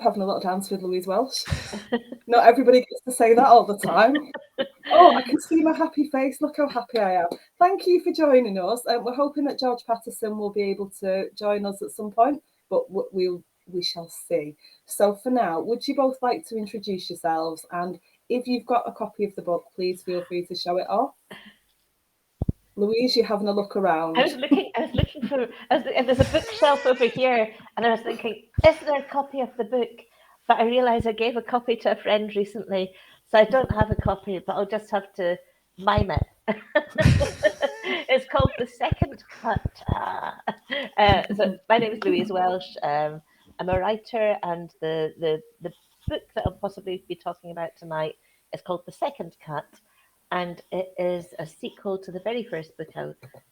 having a little dance with Louise Welsh. Not everybody gets to say that all the time. Oh, I can see my happy face. Look how happy I am. Thank you for joining us. We're hoping that George Paterson will be able to join us at some point, but we shall see. So for now, would you both like to introduce yourselves? And if you've got a copy of the book, please feel free to show it off. Louise, you're having a look around. I was looking for. There's a bookshelf over here, and I was thinking, is there a copy of the book? But I realised I gave a copy to a friend recently, so I don't have a copy. But I'll just have to mime it. It's called The Second Cut. So my name is Louise Welsh. I'm a writer, and the book that I'll possibly be talking about tonight is called The Second Cut. And it is a sequel to the very first book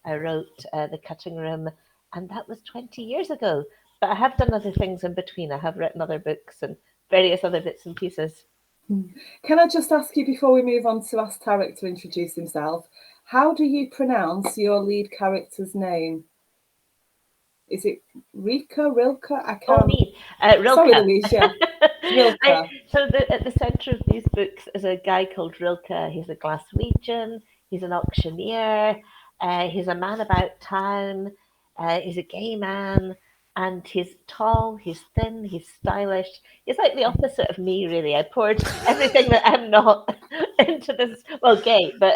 I wrote, The Cutting Room, and that was 20 years ago. But I have done other things in between. I have written other books and various other bits and pieces. Can I just ask you, before we move on, to ask Tariq to introduce himself, how do you pronounce your lead character's name? Is it Rilke? I can't. Oh, me. Rilke. Sorry, Louise, yeah. Rilke. So at the centre of these books is a guy called Rilke. He's a Glaswegian. He's an auctioneer. He's a man about town. He's a gay man. And he's tall, he's thin, he's stylish. He's like the opposite of me, really. I poured everything that I'm not into this, well, gay, but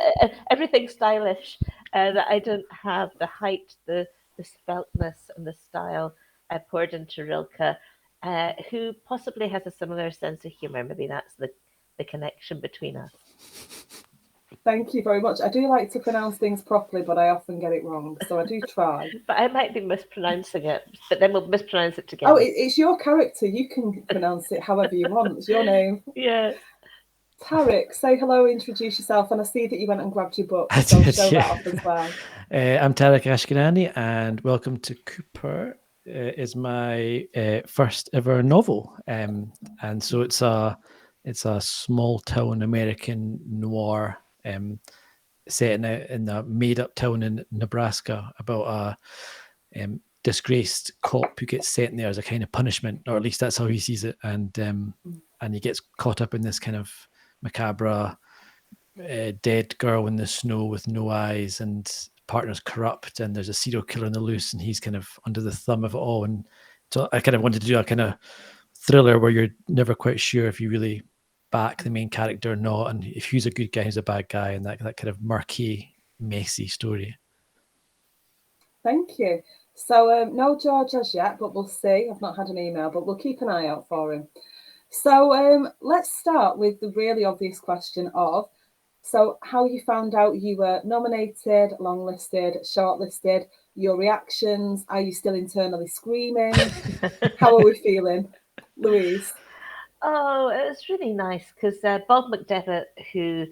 everything stylish that I don't have, the height, the speltness and the style I poured into Rilke, who possibly has a similar sense of humour. Maybe that's the connection between us. Thank you very much. I do like to pronounce things properly, but I often get it wrong, so I do try. But I might be mispronouncing it, but then we'll mispronounce it together. Oh, it's your character. You can pronounce it however you want. It's your name. Yeah. Tariq, say hello, introduce yourself, and I see that you went and grabbed your book, so show that off as well. I'm Tariq Ashkanani, and Welcome to Cooper is my first ever novel, and so it's a small town American noir set in a made up town in Nebraska about a disgraced cop who gets sent there as a kind of punishment, or at least that's how he sees it, and he gets caught up in this kind of macabre dead girl in the snow with no eyes, and partner's corrupt, and there's a serial killer on the loose, and he's kind of under the thumb of it all. And so I kind of wanted to do a kind of thriller where you're never quite sure if you really back the main character or not, and if he's a good guy, he's a bad guy, and that kind of murky, messy story. Thank you. So no George as yet, but we'll see. I've not had an email, but we'll keep an eye out for him. So let's start with the really obvious question of, so how you found out you were nominated, longlisted, shortlisted, your reactions, are you still internally screaming? How are we feeling? Louise? Oh, it was really nice because Bob McDevitt, who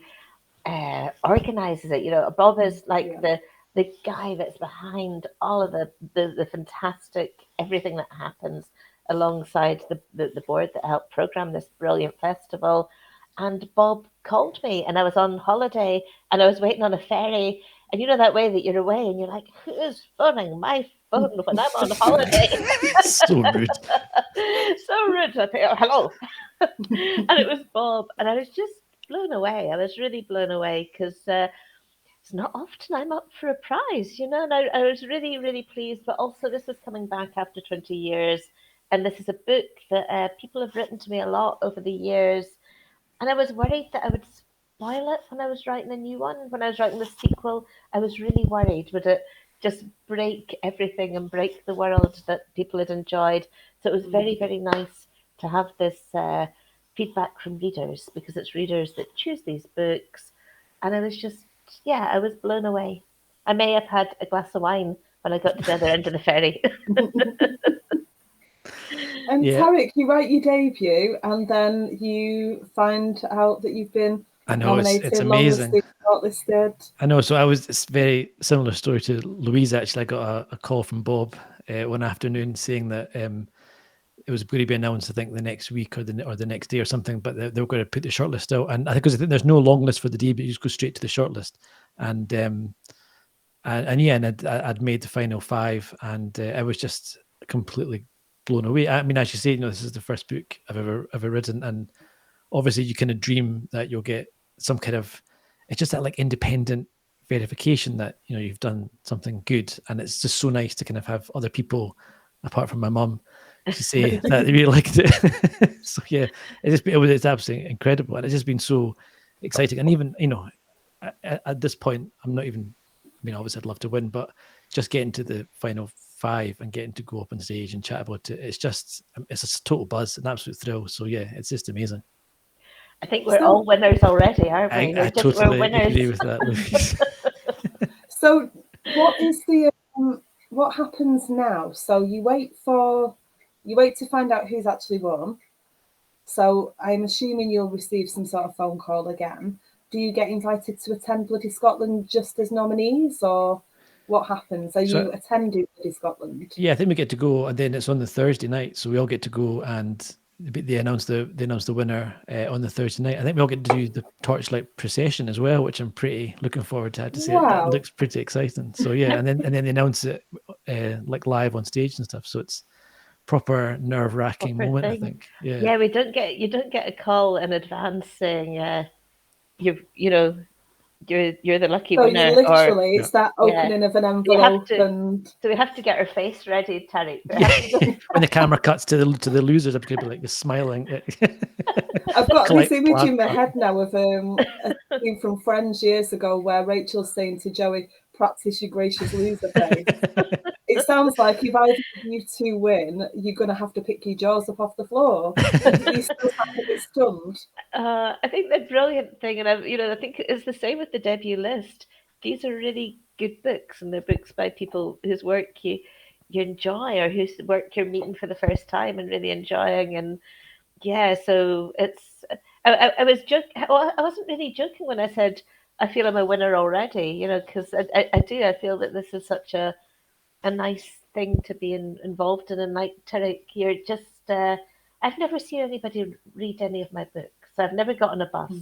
organises it, Bob is like the guy that's behind all of the fantastic everything that happens alongside the board that helped program this brilliant festival. And Bob called me, and I was on holiday, and I was waiting on a ferry. And you know that way that you're away, and you're like, who's phoning my phone when I'm on holiday? So rude. So rude. I think, oh, hello. And it was Bob, and I was just blown away. I was really blown away because it's not often I'm up for a prize, and I was really, really pleased. But also, this was coming back after 20 years, and this is a book that people have written to me a lot over the years. And I was worried that I would spoil it when I was writing a new one. When I was writing the sequel, I was really worried. Would it just break everything and break the world that people had enjoyed? So it was very, very nice to have this feedback from readers, because it's readers that choose these books. And I was just, I was blown away. I may have had a glass of wine when I got to the other end of the ferry. And Tariq, you write your debut, and then you find out that you've been nominated, it's amazing, shortlisted. I know. So it's very similar story to Louise. Actually, I got a call from Bob one afternoon saying that it was going to be announced, I think, the next week or the next day or something, but they were going to put the shortlist out. And I think there's no long list for the debut; you just go straight to the shortlist. And I'd made the final 5, and I was just completely blown away. I mean, as you say, you know, this is the first book I've ever written, and obviously you kind of dream that you'll get some kind of, it's just that like independent verification that, you know, you've done something good. And it's just so nice to kind of have other people apart from my mum to say that they really liked it. So yeah, it's absolutely incredible, and it's just been so exciting. And even, you know, at this point, I'm not even, I mean, obviously I'd love to win, but just getting to the final 5 and getting to go up on stage and chat about it, it's a total buzz, an absolute thrill. So yeah, it's just amazing. I think we're all winners already, aren't we? I totally agree with that, Louise. So what is what happens now? So you wait to find out who's actually won. So I'm assuming you'll receive some sort of phone call again. Do you get invited to attend Bloody Scotland just as nominees, or what happens? Are you attending Bloody Scotland? Yeah, I think we get to go, and then it's on the Thursday night, so we all get to go, and they announce the winner on the Thursday night. I think we all get to do the torchlight procession as well, which I'm pretty looking forward to. I have to say, that looks pretty exciting. So yeah, and then they announce it like live on stage and stuff. So it's proper nerve-wracking moment, I think. Yeah, you don't get a call in advance saying you're the lucky winner. Literally, it's that opening of an envelope. Do we have to get our face ready, Tariq? When the camera cuts to the losers, I'm going to be like smiling. I've got this image in my head now of a scene from Friends years ago where Rachel's saying to Joey, "Practice your gracious loser face." It sounds like if either of you two win, you're going to have to pick your jaws up off the floor. You still have to get stunned. I think the brilliant thing, and I think it's the same with the debut list. These are really good books, and they're books by people whose work you enjoy, or whose work you're meeting for the first time and really enjoying. And yeah, so it's. I was joking. Well, I wasn't really joking when I said I feel I'm a winner already. Because I do. I feel that this is such a nice thing to be involved in. And like Tariq, you're just, I've never seen anybody read any of my books. I've never got on a bus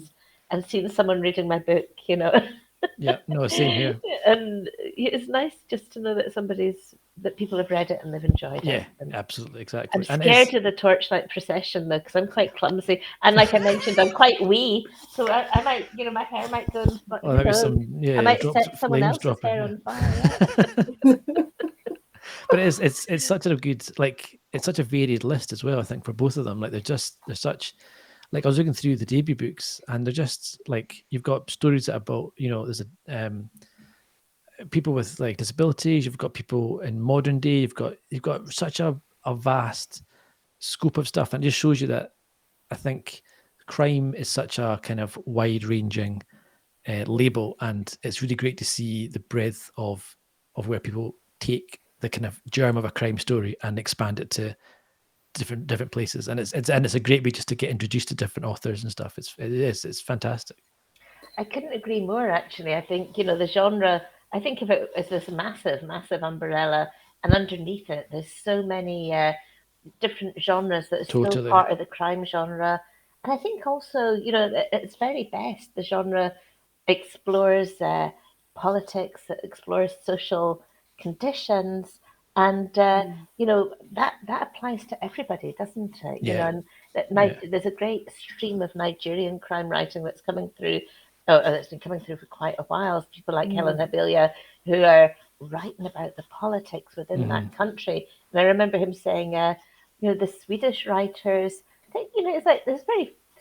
and seen someone reading my book, Yeah, no, same here. And it's nice just to know that people have read it and they've enjoyed it. Yeah, absolutely, exactly. I'm scared of the torchlight procession though, because I'm quite clumsy. And like I mentioned, I'm quite wee. So I might, my hair might go I might set someone else's hair on fire. But it's such a good, like, it's such a varied list as well, I think, for both of them. Like they're such, like I was looking through the debut books and they're just like, you've got stories about, there's people with like disabilities, you've got people in modern day, you've got such a vast scope of stuff. And it just shows you that I think crime is such a kind of wide ranging label, and it's really great to see the breadth of where people take the kind of germ of a crime story and expand it to different places. And it's a great way just to get introduced to different authors and stuff. It's fantastic. I couldn't agree more, actually. I think, the genre, I think of it as this massive umbrella, and underneath it, there's so many different genres that are still part of the crime genre. And I think also, at its very best, the genre explores politics, it explores social conditions, and that applies to everybody, doesn't it? And there's a great stream of Nigerian crime writing that's coming through. That's been coming through for quite a while. People like Helen Habilia, who are writing about the politics within that country. And I remember him saying, the Swedish writers, I think, it's like there's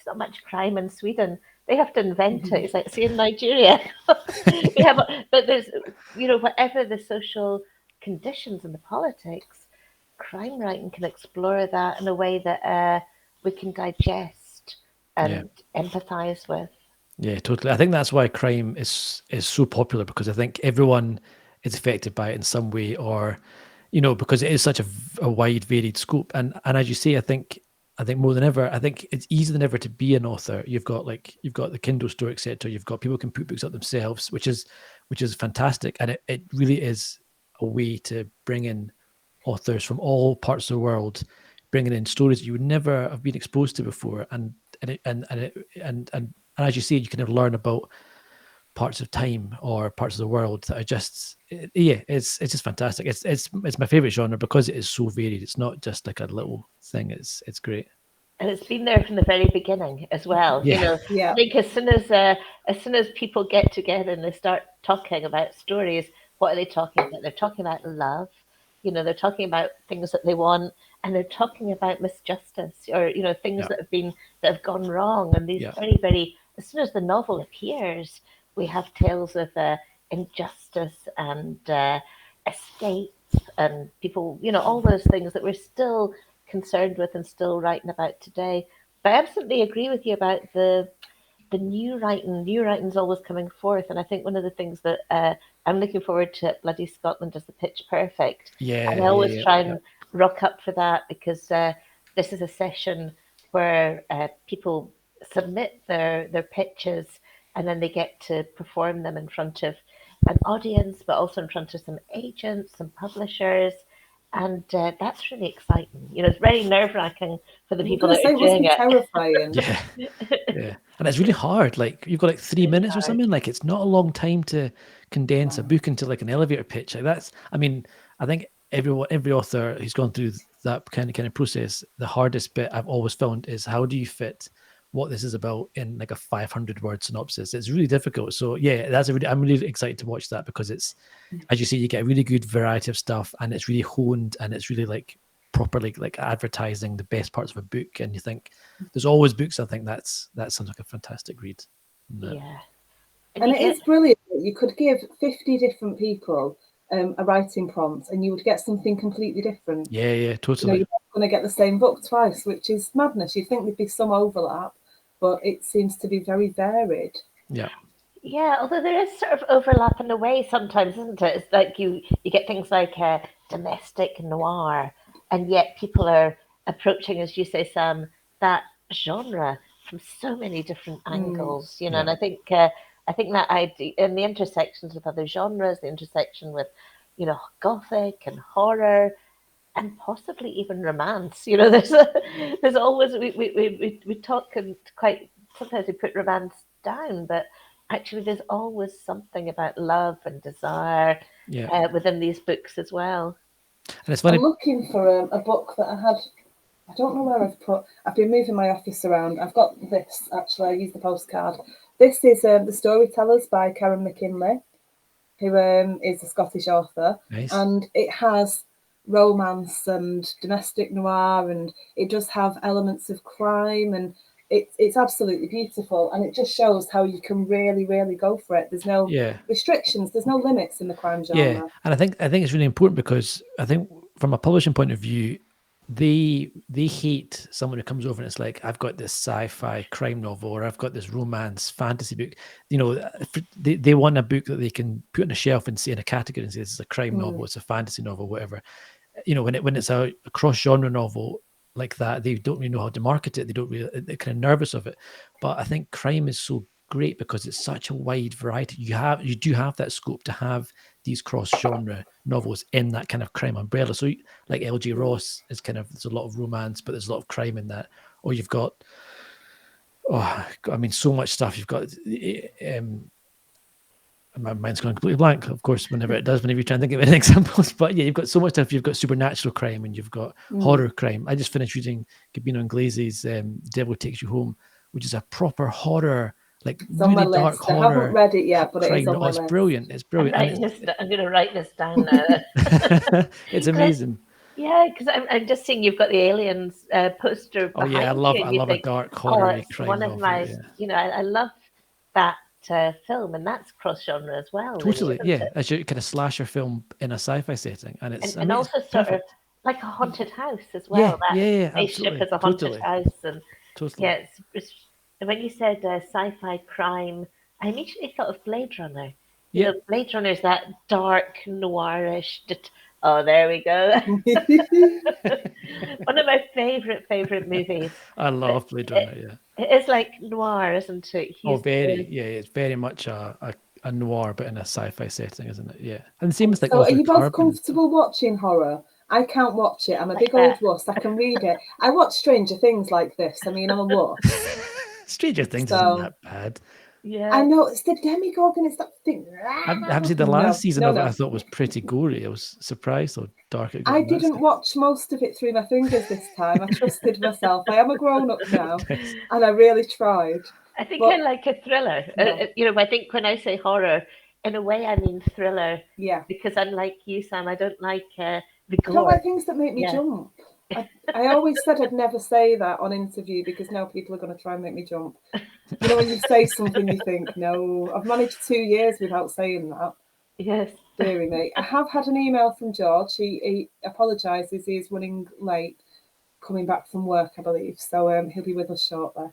not much crime in Sweden. They have to invent it. It's like, see, in Nigeria, but there's, whatever the social conditions and the politics, crime writing can explore that in a way that we can digest and empathize with. Yeah, totally. I think that's why crime is so popular, because I think everyone is affected by it in some way, or because it is such a wide, varied scope. And as you say, I think more than ever, I think it's easier than ever to be an author. You've got the Kindle store, etc. You've got people who can put books up themselves, which is fantastic. And it really is a way to bring in authors from all parts of the world, bringing in stories that you would never have been exposed to before. And as you say, you kind of learn about parts of time or parts of the world that are just it's just fantastic. It's my favorite genre because it is so varied. It's not just like a little thing. It's great. And it's been there from the very beginning as well. You Yeah. know, Yeah. I think as soon as people get together and they start talking about stories, what are they talking about? They're talking about love. You know, they're talking about things that they want, and they're talking about misjustice, or you know, things Yeah. that have gone wrong. And these Yeah. very as soon as the novel appears, we have tales of injustice and escape and people. You know, all those things that we're still concerned with and still writing about today. But I absolutely agree with you about the new writing. New writing's always coming forth, and I think one of the things that I'm looking forward to at Bloody Scotland is the Pitch Perfect, Yeah. and I always Yeah. try Yeah. and rock up for that because this is a session where people submit their pitches, and then they get to perform them in front of an audience, but also in front of some agents, some publishers, and that's really exciting. You know, it's very nerve wracking for the I'm people going that to say, are it must doing be it. terrifying. Yeah. Yeah. And it's really hard. Like you've got like 3 Really minutes or hard. something. Like it's not a long time to condense a book into like an elevator pitch. Like that's, I mean, I think every author who's gone through that kind of process, the hardest bit I've always found is how do you fit what this is about in like a 500-word synopsis. It's really difficult. So yeah, I'm really excited to watch that because it's, as you say, you get a really good variety of stuff and it's really honed and it's really like properly like advertising the best parts of a book. And you think there's always books. I think that sounds like a fantastic read. Yeah. And it is brilliant. You could give 50 different people a writing prompt and you would get something completely different. Yeah, You know, totally. you're not going to get the same book twice, which is madness. You'd think there'd be some overlap, but it seems to be very varied. Yeah. Yeah, although there is sort of overlap in a way sometimes, isn't it? It's like you get things like domestic noir, and yet people are approaching, as you say, Sam, that genre from so many different angles. You know, Yeah. and I think that idea and the intersections with other genres, the intersection with, you know, gothic and horror, and possibly even romance. You know, there's always we talk and quite sometimes we put romance down, but actually there's always something about love and desire within these books as well. And it's funny. I'm looking for a book that I had. I don't know where I've been moving my office around. I've got this, actually. I used the postcard. This is The Storytellers by Karen McKinley, who is a Scottish author. Nice. And it has romance and domestic noir, and it does have elements of crime, and it's absolutely beautiful. And it just shows how you can really, really go for it. There's no restrictions. There's no limits in the crime genre. Yeah, and I think it's really important because I think from a publishing point of view, they hate someone who comes over and it's like, I've got this sci-fi crime novel or I've got this romance fantasy book. You know, they want a book that they can put on a shelf and say in a category and say this is a crime novel, it's a fantasy novel, whatever. You know, when it's a cross-genre novel like that, they don't really know how to market it. They're kind of nervous of it. But I think crime is so great because it's such a wide variety. You do have that scope to have these cross-genre novels in that kind of crime umbrella. So like L.J. Ross is kind of, there's a lot of romance, but there's a lot of crime in that. Or you've got, so much stuff. You've got, my mind's going completely blank, of course, whenever you try and think of any examples. But yeah, you've got so much stuff. You've got supernatural crime and you've got horror crime. I just finished reading Gabino Inglese's Devil Takes You Home, which is a proper horror, like it's really on my dark list. horror. I haven't read it yet, but it is on my list. list. Brilliant. It's brilliant. I'm going to write this down now. It's amazing. Yeah, because I'm just seeing you've got the Aliens poster behind you. I love a dark horror crime one novel. of my, you know, I love that film, and that's cross genre as well. Totally, really, yeah. As your kind of slasher film in a sci-fi setting, and it's and also sort of like a haunted house as well. Yeah, spaceship absolutely. is a haunted house, and totally. Yeah, it's when you said sci-fi crime, I immediately thought of Blade Runner. You know, Blade Runner is that dark noirish. Oh, there we go. One of my favorite movies. I love Blade Runner. Yeah, it is like noir, isn't it? very. Yeah, it's very much a noir, but in a sci-fi setting, isn't it? Yeah, and the same as like. So, are you both comfortable watching horror? I can't watch it. I'm a big old wuss. I can read it. I watch Stranger Things like this. I mean, I'm a wuss. Stranger Things isn't that bad. Yeah. I know it's the Demogorgon. It's that thing. I've seen the last season of it. I thought was pretty gory. I was surprised how dark it got. I didn't watch most of it through my fingers this time. I trusted myself. I am a grown-up now, and I really tried. I think I like a thriller. I think when I say horror, in a way I mean thriller. Yeah. Because unlike you, Sam, I don't like the gore. I don't like things that make me jump. I always said I'd never say that on interview because now people are going to try and make me jump. You know, when you say something, you think, no, I've managed 2 years without saying that. Yes. Deary me. I have had an email from George. He apologises. He is running late, coming back from work, I believe. So he'll be with us shortly.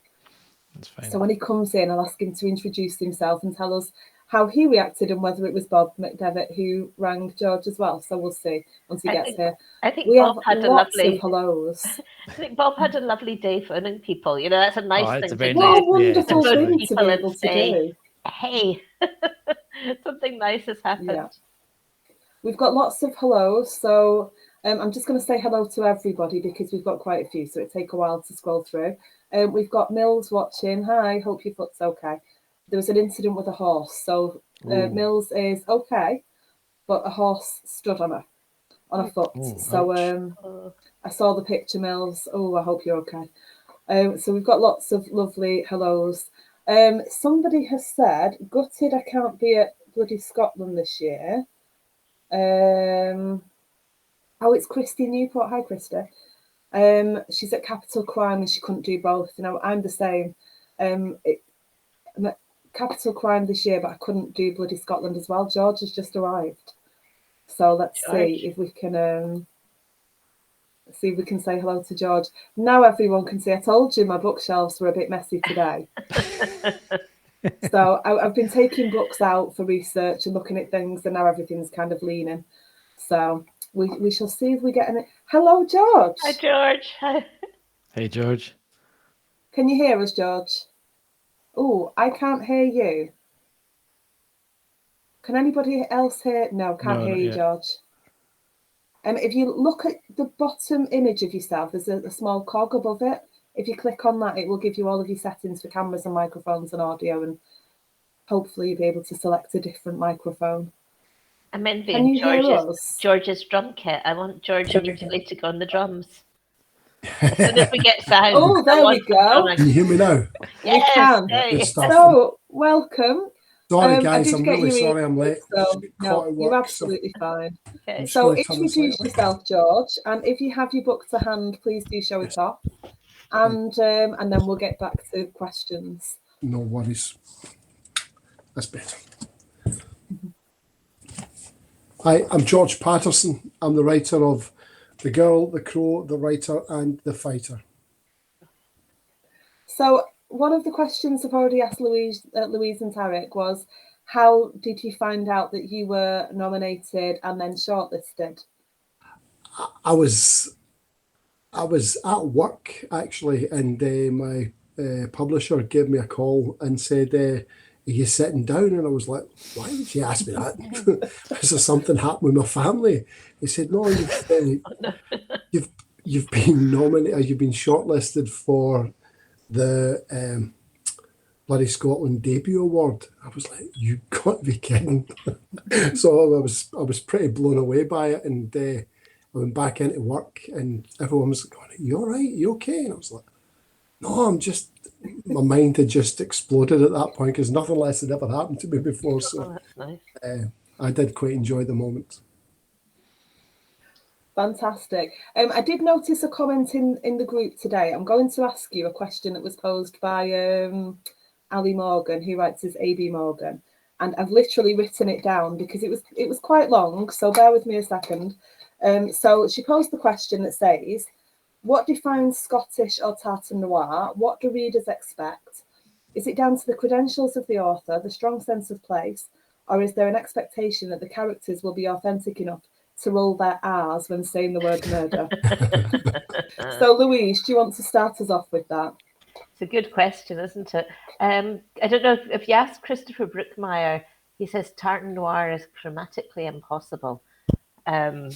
That's fine. So when he comes in, I'll ask him to introduce himself and tell us how he reacted and whether it was Bob McDevitt who rang George as well. So we'll see once he gets here. I think we Bob have had lots a lovely of hellos. I think Bob had a lovely day phoning people. You know, that's a nice thing to do. What a wonderful thing to be able to do. Hey, something nice has happened. Yeah. We've got lots of hellos, so I'm just going to say hello to everybody because we've got quite a few, so it'll take a while to scroll through. We've got Mills watching. Hi, hope your foot's okay. There was an incident with a horse, so Mills is okay, but a horse stood on her foot. So I saw the picture, Mills. Oh, I hope you're okay. So we've got lots of lovely hellos. Somebody has said, gutted I can't be at bloody Scotland this year. It's Christy Newport. Hi, Christy. She's at Capital Crime and she couldn't do both. You know, I'm the same. I'm at Capital Crime this year, but I couldn't do bloody Scotland as well. George has just arrived, so let's see if we can say hello to George. Now everyone can see. I told you my bookshelves were a bit messy today. So I've been taking books out for research and looking at things, and now everything's kind of leaning. So we shall see if we get any. Hello, George. Hi, George. Hi. Hey, George. Can you hear us, George? Oh, I can't hear you. Can anybody else hear? No, can't hear you, George. If you look at the bottom image of yourself, there's a small cog above it. If you click on that, it will give you all of your settings for cameras and microphones and audio, and hopefully you'll be able to select a different microphone. I'm envying George's drum kit. I want George immediately to go on the drums. As soon as we get sound. Oh, there we go. Can you hear me now? Yes, we can. Hey. So, welcome. Sorry, guys, I'm really sorry I'm late. So, no, you're absolutely fine. Okay. So, introduce yourself, George, and if you have your book to hand, please do show it off. And then we'll get back to questions. No worries. That's better. Hi, I'm George Paterson. I'm the writer of The Girl, the Crow, the Writer, and the Fighter. So one of the questions I've already asked Louise and Tariq was, how did you find out that you were nominated and then shortlisted? I was at work, actually, and my publisher gave me a call and said, are you sitting down? And I was like, why did you ask me that? Is there something happened with my family? He said, no, you've been nominated, you've been shortlisted for the Bloody Scotland Debut Award. I was like, you got to be kidding. So I was pretty blown away by it, and I went back into work and everyone was going, you all right? You okay? And I was like, no, my mind had just exploded at that point because nothing less had ever happened to me before. So that's nice. I did quite enjoy the moment. Fantastic. I did notice a comment in the group today. I'm going to ask you a question that was posed by Ali Morgan, who writes as AB Morgan. And I've literally written it down because it was quite long. So bear with me a second. So she posed the question that says, what defines Scottish or tartan noir? What do readers expect? Is it down to the credentials of the author, the strong sense of place, or is there an expectation that the characters will be authentic enough to roll their R's when saying the word murder? So, Louise, do you want to start us off with that? It's a good question, isn't it? I don't know if you ask Christopher Brookmeyer, he says tartan noir is grammatically impossible. I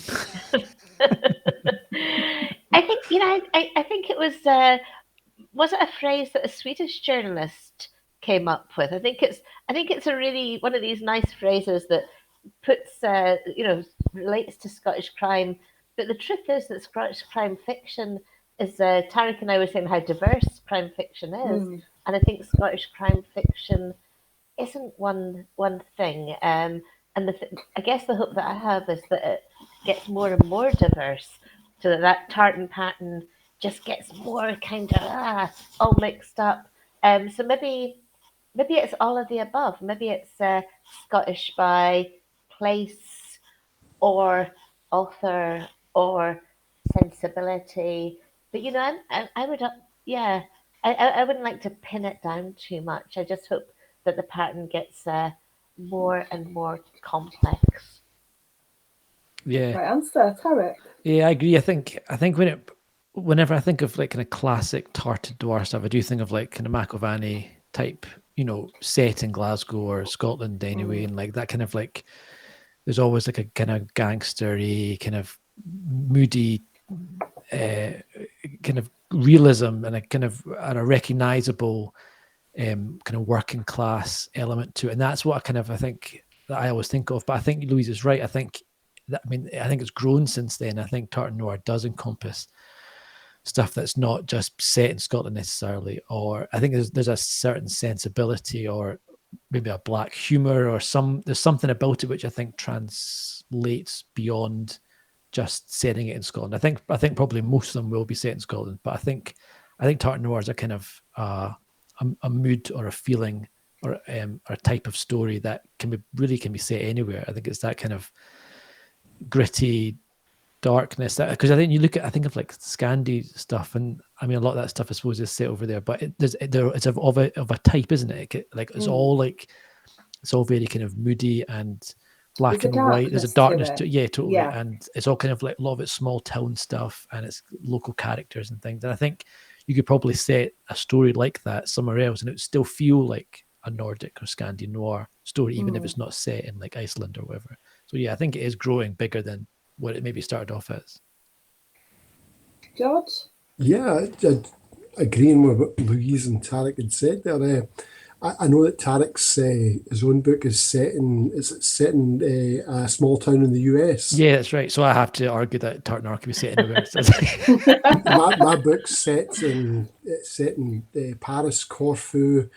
think, I think it was it a phrase that a Swedish journalist came up with. I think it's a really one of these nice phrases that puts relates to Scottish crime. But the truth is that Scottish crime fiction is Tariq and I were saying how diverse crime fiction is, and I think Scottish crime fiction isn't one thing. And I guess the hope that I have is that it gets more and more diverse, so that tartan pattern just gets more kind of all mixed up. So maybe it's all of the above. Maybe it's Scottish by place or author or sensibility. But I would I wouldn't like to pin it down too much. I just hope that the pattern gets more and more complex. Yeah. Right answer, Tariq. Yeah, I agree. I think whenever I think of like kind of classic tartan noir stuff, I do think of like kind of McIlvanney type, set in Glasgow or Scotland anyway, and like that kind of like there's always like a kind of gangstery, kind of moody, kind of realism and a recognizable kind of working class element to it, and that's what I think that I always think of. But I think Louise is right. I think it's grown since then. I think tartan noir does encompass stuff that's not just set in Scotland necessarily, or I think there's a certain sensibility or maybe a black humor or there's something about it which I think translates beyond just setting it in Scotland. I think probably most of them will be set in Scotland, but I think tartan noirs are kind of a mood or a feeling or a type of story that can be set anywhere. I think it's that kind of gritty darkness because I think of like Scandi stuff, and I mean a lot of that stuff I suppose is set over there, but it's of a type, isn't it? It's all like it's all very kind of moody and black and white. There's a darkness to it. Yeah, totally. Yeah. And it's all kind of like a lot of it's small town stuff and it's local characters and things. And I think you could probably set a story like that somewhere else and it would still feel like a Nordic or Scandi noir story, even if it's not set in like Iceland or whatever. So yeah, I think it is growing bigger than what it maybe started off as. George? Yeah, agreeing with what Louise and Tariq had said there. I know that Tariq's his own book is set in a small town in the US. Yeah, that's right. So I have to argue that tartan noir can be set anywhere. my book's set in Paris, Corfu,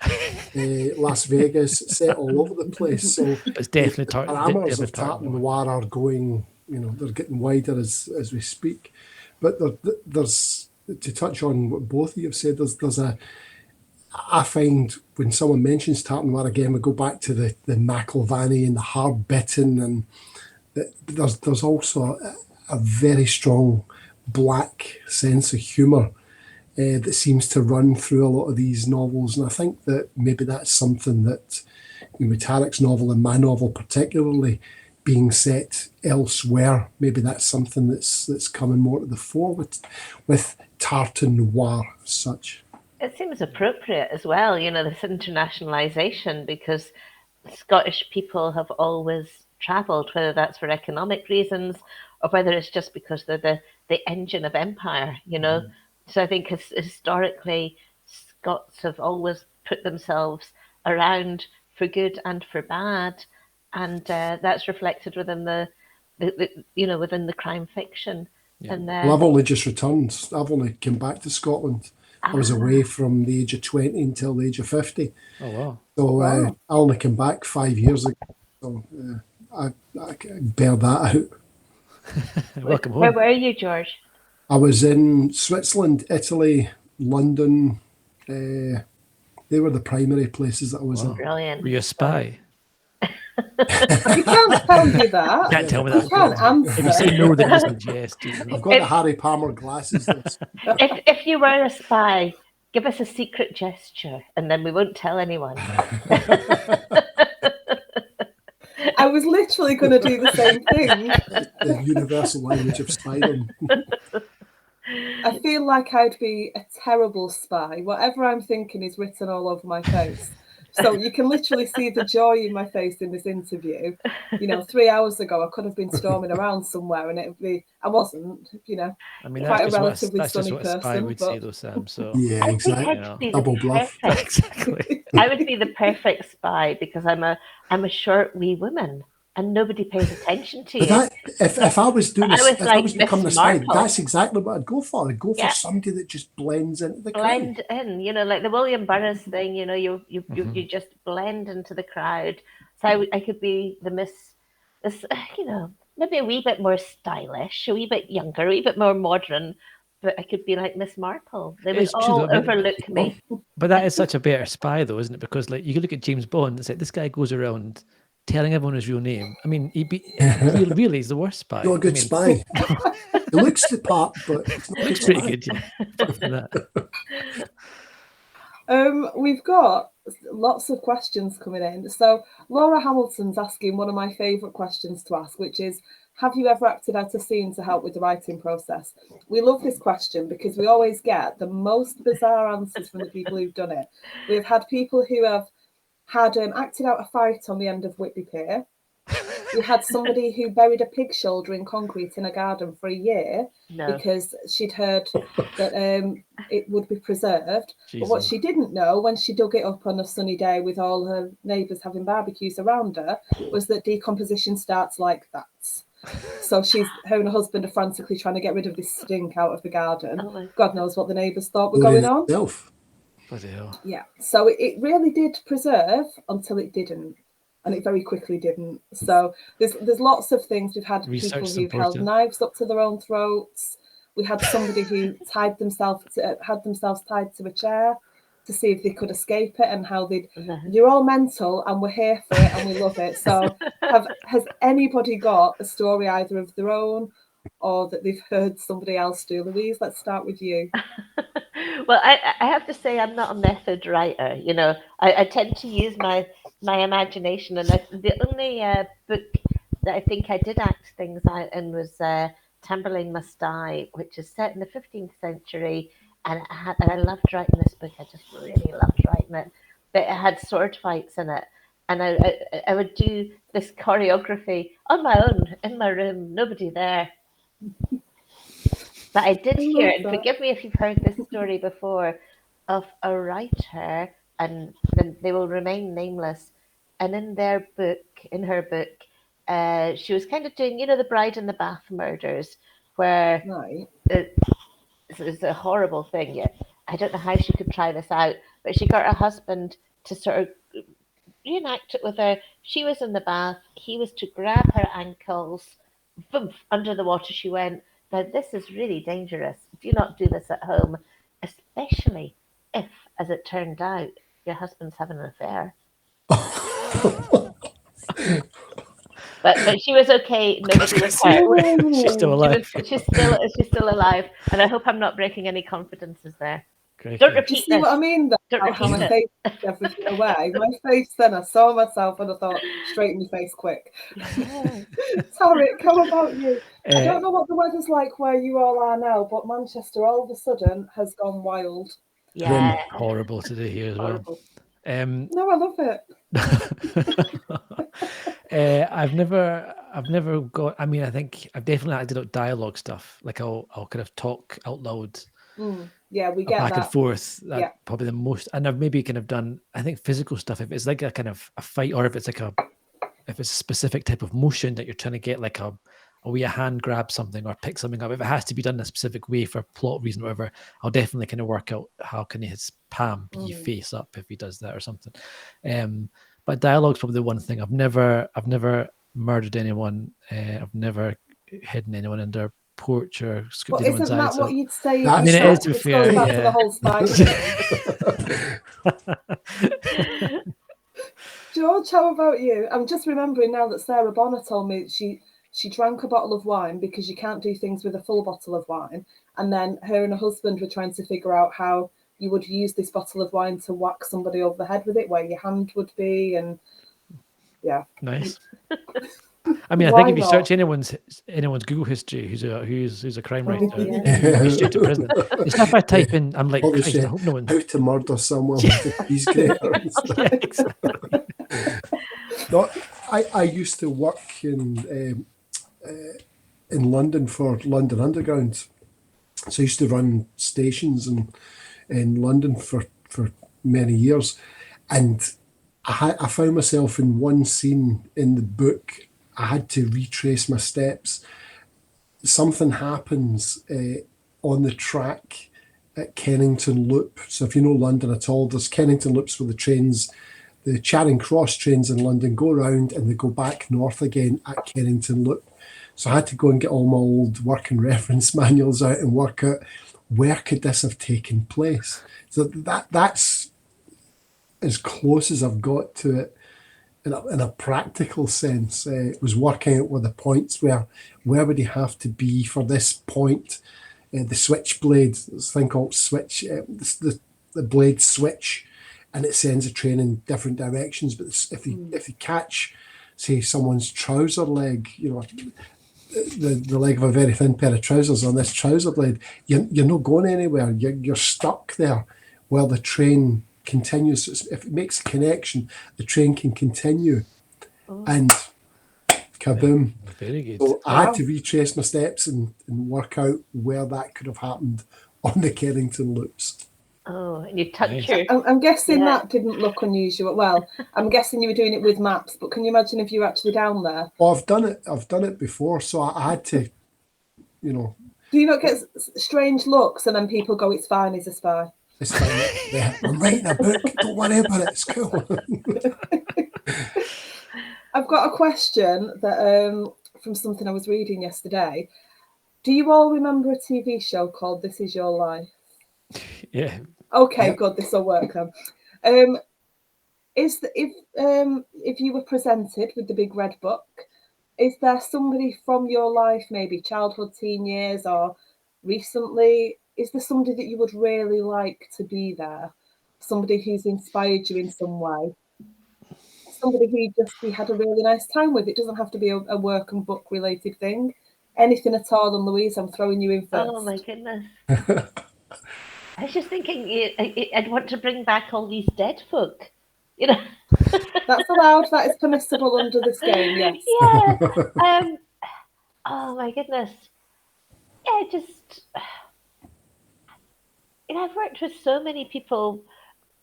Las Vegas, set all over the place. So it's definitely the parameters of tartan noir are going. They're getting wider as we speak. But there's to touch on what both of you have said. There's I find when someone mentions tartan noir again, we go back to the McIlvanney and the hard bitten, and there's also a very strong black sense of humour that seems to run through a lot of these novels, and I think that maybe that's something that with Tariq's novel and my novel particularly being set elsewhere, maybe that's something that's coming more to the fore with tartan noir as such. It seems appropriate as well, this internationalization, because Scottish people have always travelled, whether that's for economic reasons or whether it's just because they're the engine of empire, So I think historically Scots have always put themselves around for good and for bad, and that's reflected within within the crime fiction. Yeah. And I've only just returned. I've only come back to Scotland. I was away from the age of 20 until the age of 50. Oh, wow. So I only came back 5 years ago. So I bear that out. Welcome home. Where were you, George? I was in Switzerland, Italy, London. They were the primary places that I was in. Brilliant. Were you a spy? You can't tell me that. You can't tell me that. You can't answer. If you say no, then it's yes. I've got the Harry Palmer glasses. If you were a spy, give us a secret gesture and then we won't tell anyone. I was literally going to do the same thing. The universal language of spydom. I feel like I'd be a terrible spy. Whatever I'm thinking is written all over my face. So you can literally see the joy in my face in this interview. 3 hours ago, I could have been storming around somewhere, and I wasn't. I mean, quite a that's relatively just sunny what a spy person. would say, though, Sam. So yeah, exactly. Double bluff. Exactly. I would be the perfect spy because I'm a short wee woman and nobody pays attention to But you. that, if I was doing I this, was if I like was Miss becoming a spy, Marple. that's exactly what I'd go for. I'd go for Yeah. somebody that just blends into the crowd. Blend in, like the William Burroughs thing. You just blend into the crowd. So I could be the Miss, this, maybe a wee bit more stylish, a wee bit younger, a wee bit more modern, but I could be like Miss Marple. They would It's true, all though. I mean, overlook me. But that is such a better spy, though, isn't it? Because like you could look at James Bond and say this guy goes around telling everyone his real name. I mean, he really is the worst spy. Not a good spy. It looks the part, but it's not Looks a good pretty spy. good, yeah. Apart from that. We've got lots of questions coming in. So Laura Hamilton's asking one of my favourite questions to ask, which is, have you ever acted out a scene to help with the writing process? We love this question because we always get the most bizarre answers from the people who've done it. We've had people who have had acted out a fight on the end of Whitby Pier. We had somebody who buried a pig shoulder in concrete in a garden for a year because she'd heard that it would be preserved. Jesus. But what she didn't know when she dug it up on a sunny day with all her neighbours having barbecues around her was that decomposition starts like that. So her and her husband are frantically trying to get rid of this stink out of the garden. Oh, God knows what the neighbours thought were going on. Bloody hell. Yeah, so it really did preserve until it didn't. And it very quickly didn't. So there's lots of things. We've had people who've held knives up to their own throats. We had somebody who had themselves tied to a chair to see if they could escape it and how you're all mental and we're here for it and we love it. So has anybody got a story either of their own or that they've heard somebody else do? Louise, let's start with you. Well, I have to say I'm not a method writer. I tend to use my imagination, and the only book that I think I did act things out in was Tamburlaine Must Die, which is set in the 15th century, and I loved writing this book. I just really loved writing it. But it had sword fights in it, and I would do this choreography on my own in my room, nobody there. But I did hear, and forgive me if you've heard this story before, of a writer, and then they will remain nameless. And in her book, she was kind of doing, the Bride in the Bath murders, where it's a horrible thing. Yeah, I don't know how she could try this out, but she got her husband to sort of reenact it with her. She was in the bath. He was to grab her ankles. Boom, under the water she went. Now, this is really dangerous. Do not do this at home, especially if, as it turned out, your husband's having an affair. But she was okay. Nobody was hurt. She's still alive. She's still alive. And I hope I'm not breaking any confidences there. Great. Don't repeat this. See what I mean? Don't how my face everything away. My face, then I saw myself and I thought, straighten your face quick. Tariq, how about you? I don't know what the weather's like where you all are now, but Manchester all of a sudden has gone wild. Yeah. Horrible today here as well. No, I love it. I've never got. I mean, I think I've definitely acted out dialogue stuff. Like I'll kind of talk out loud. Yeah, we get back that. And forth. That's probably the most. And I've maybe kind of done. I think physical stuff. If it's like a kind of a fight, or if it's a specific type of motion that you're trying to get, like a wee hand grab something or pick something up. If it has to be done in a specific way for plot reason, or whatever, I'll definitely kind of work out how can his palm be face up if he does that or something. But dialogue's probably the one thing. I've never murdered anyone. I've never hidden anyone in their porch or scooped anyone's eyes. Isn't that what you'd say? I mean, it is to be fair. Back to the whole spy. George, how about you? I'm just remembering now that Sarah Bonner told me she drank a bottle of wine because you can't do things with a full bottle of wine. And then her and her husband were trying to figure out how you would use this bottle of wine to whack somebody over the head with it, where your hand would be. And yeah. Nice. I mean, I think if you search anyone's Google history who's a crime writer, you're straight to prison. The stuff I type in, I'm like, I hope no one. How to murder someone with a cheese grater. Exactly. No, I used to work in London for London Underground. So I used to run stations in London for many years. And I found myself in one scene in the book. I had to retrace my steps. Something happens on the track at Kennington Loop. So if you know London at all, there's Kennington Loops where the trains, the Charing Cross trains in London go around and they go back north again at Kennington Loop. So I had to go and get all my old working reference manuals out and work out where could this have taken place. So that's as close as I've got to it in a practical sense. Was working out where the points were. Where would he have to be for this point? The switchblade, this thing called switch, the blade switch, and it sends a train in different directions. But if you catch, say, someone's trouser leg, the leg of a very thin pair of trousers on this trouser blade, you're not going anywhere. You're stuck there while the train continues. So if it makes a connection, the train can continue. And kaboom. Very good. So I had to retrace my steps and work out where that could have happened on the Kennington Loops. Oh, and you touch your... I'm guessing that didn't look unusual. Well, I'm guessing you were doing it with maps, but can you imagine if you were actually down there? Well, I've done it before, so I had to, Do you not get strange looks and then people go, it's fine, he's a spy? It's fine. Yeah, I'm writing a book. Don't worry about it. It's cool. I've got a question that from something I was reading yesterday. Do you all remember a TV show called This Is Your Life? Yeah. Okay, good. This will work then. If you were presented with the big red book, is there somebody from your life, maybe childhood, teen years, or recently? Is there somebody that you would really like to be there? Somebody who's inspired you in some way? Somebody who you had a really nice time with? It doesn't have to be a work and book related thing. Anything at all. And Louise, I'm throwing you in first. Oh my goodness. I was just thinking I'd want to bring back all these dead folk. That's allowed. That is permissible under this game, yes. Yeah. Oh my goodness. Yeah, I've worked with so many people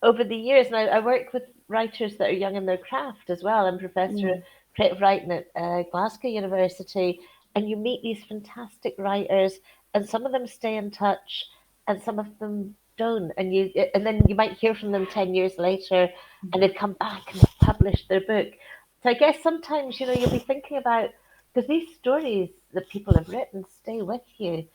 over the years, and I work with writers that are young in their craft as well. I'm professor of creative writing at Glasgow University, and you meet these fantastic writers, and some of them stay in touch, and some of them don't. And then you might hear from them 10 years later, and they've come back and they've published their book. So I guess sometimes, you'll be thinking about, because these stories that people have written stay with you.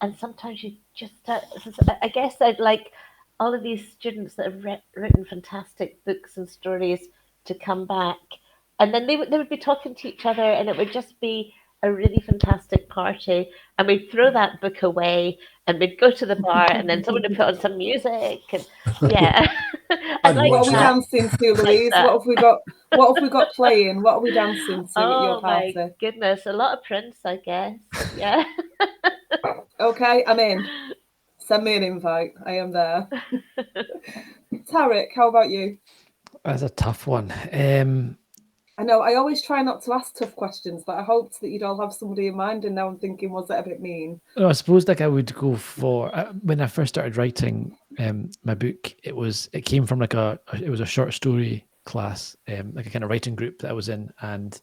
And sometimes you just, I guess I'd like all of these students that have written fantastic books and stories to come back. And then they would be talking to each other, and it would just be a really fantastic party. And we'd throw that book away, and we'd go to the bar, and then someone would put on some music. And yeah. What are we dancing to, Louise? What have we got playing? What are we dancing to at your party? Oh my goodness, a lot of Prince, I guess. Yeah. Okay, I'm in. Send me an invite. I am there. Tariq, how about you? That's a tough one. I know I always try not to ask tough questions, but I hoped that you'd all have somebody in mind, and now I'm thinking, was that a bit mean? I suppose I would go for when I first started writing my book. It came from it was a short story class, like a kind of writing group that I was in, and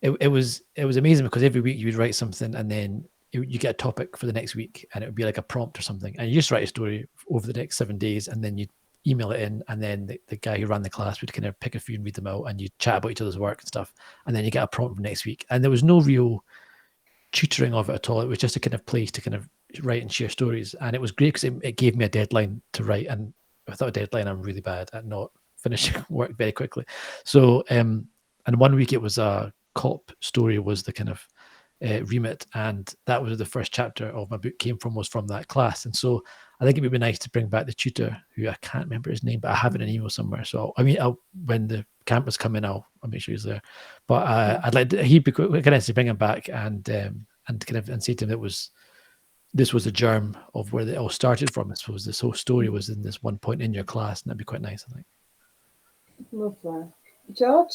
it was amazing because every week you would write something, and then you get a topic for the next week, and it would be like a prompt or something, and you just write a story over the next 7 days, and then you email it in, and then the guy who ran the class would kind of pick a few and read them out, and you chat about each other's work and stuff, and then you get a prompt for next week. And there was no real tutoring of it at all. It was just a kind of place to kind of write and share stories, and it was great because it gave me a deadline to write, and without a deadline I'm really bad at not finishing work very quickly. So and 1 week it was a cop story was the kind of remit, and that was the first chapter of my book was from that class. And so I think it would be nice to bring back the tutor, who I can't remember his name, but I have it in an email somewhere. So when the campus come in, I'll make sure he's there. But I'd like he'd be quite nice to bring him back and say to him this was the germ of where they all started from. I suppose this whole story was in this one point in your class, and that'd be quite nice, I think. Lovely. George?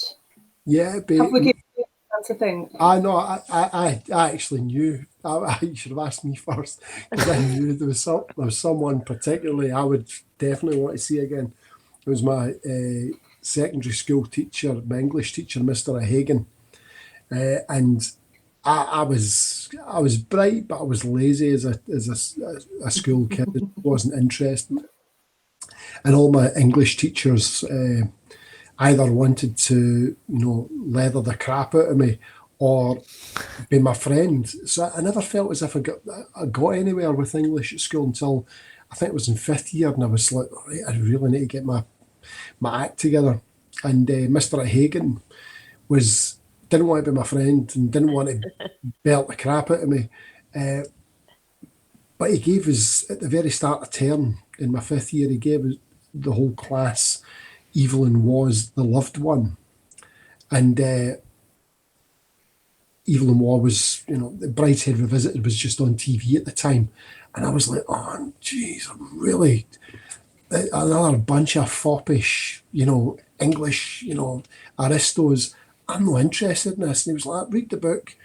Yeah, have we given you a chance to think? I actually knew. You should have asked me first, because I knew there was someone particularly I would definitely want to see again. It was my secondary school teacher, my English teacher, Mr. Hagen, and I was bright, but I was lazy as a school kid. It wasn't interested, and all my English teachers either wanted to, leather the crap out of me, or be my friend. So I never felt as if I got anywhere with English at school until I think it was in 5th year, and I was like, right, I really need to get my act together. And Mr. Hagen didn't want to be my friend and didn't want to belt the crap out of me. But he gave us, at the very start of term, in my 5th year, he gave us the whole class, Evelyn was the loved one. And Evelyn Waugh was, the Brideshead Revisited was just on TV at the time. And I was like, oh, geez, I'm really another bunch of foppish, English, aristos. I'm not interested in this. And he was like, read the book